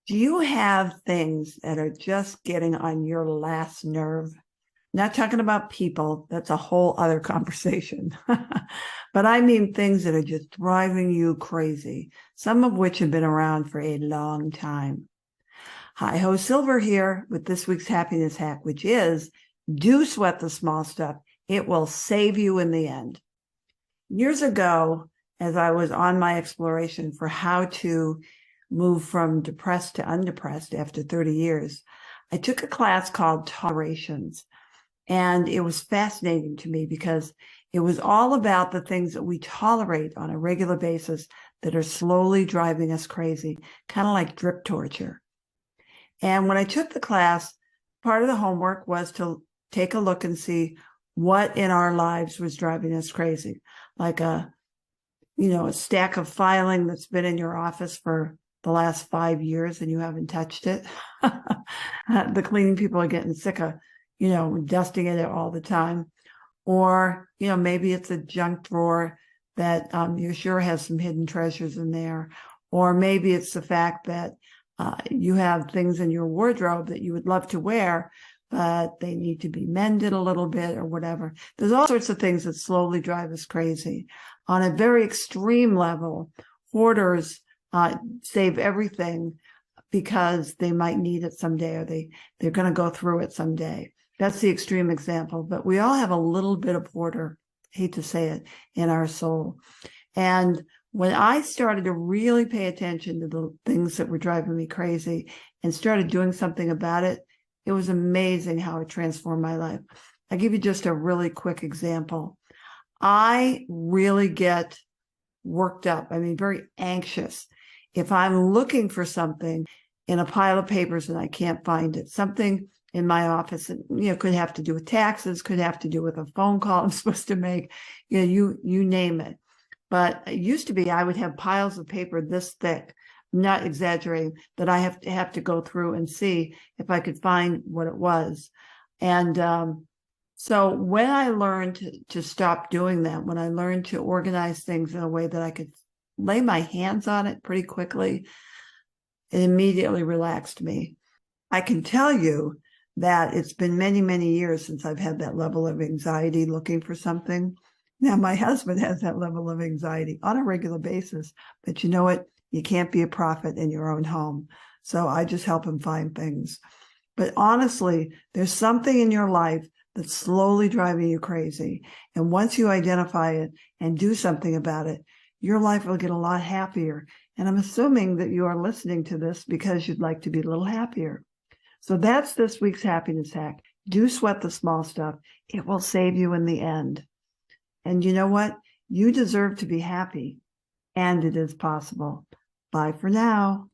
Do you have things that are just getting on your last nerve? Not talking about people, that's a whole other conversation. But I mean things that are just driving you crazy, some of which have been around for a long time. Hi Ho Silver here with this week's happiness hack, which is do sweat the small stuff. It will save you in the end. Years ago, as I was on my exploration for how to move from depressed to undepressed after 30 years, I took a class called Tolerations. And it was fascinating to me because it was all about the things that we tolerate on a regular basis that are slowly driving us crazy, kind of like drip torture. And when I took the class, part of the homework was to take a look and see what in our lives was driving us crazy, like a stack of filing that's been in your office for the last 5 years and you haven't touched it. The cleaning people are getting sick of, dusting it all the time. Or, maybe it's a junk drawer that you're sure has some hidden treasures in there. Or maybe it's the fact that you have things in your wardrobe that you would love to wear, but they need to be mended a little bit or whatever. There's all sorts of things that slowly drive us crazy. On a very extreme level, hoarders save everything because they might need it someday, or they're going to go through it someday. That's the extreme example, but we all have a little bit of hoarder, hate to say it, in our soul. And when I started to really pay attention to the things that were driving me crazy and started doing something about it, it was amazing how it transformed my life. I'll give you just a really quick example. I really get worked up, very anxious, if I'm looking for something in a pile of papers and I can't find it, something in my office that, could have to do with taxes, could have to do with a phone call I'm supposed to make, you name it. But it used to be I would have piles of paper this thick, I'm not exaggerating, that I have to go through and see if I could find what it was. And so when I learned to stop doing that, when I learned to organize things in a way that I could lay my hands on it pretty quickly, it immediately relaxed me. I can tell you that it's been many, many years since I've had that level of anxiety looking for something. Now, my husband has that level of anxiety on a regular basis, but you know what? You can't be a prophet in your own home. So I just help him find things. But honestly, there's something in your life that's slowly driving you crazy. And once you identify it and do something about it, your life will get a lot happier. And I'm assuming that you are listening to this because you'd like to be a little happier. So that's this week's happiness hack. Do sweat the small stuff. It will save you in the end. And you know what? You deserve to be happy. And it is possible. Bye for now.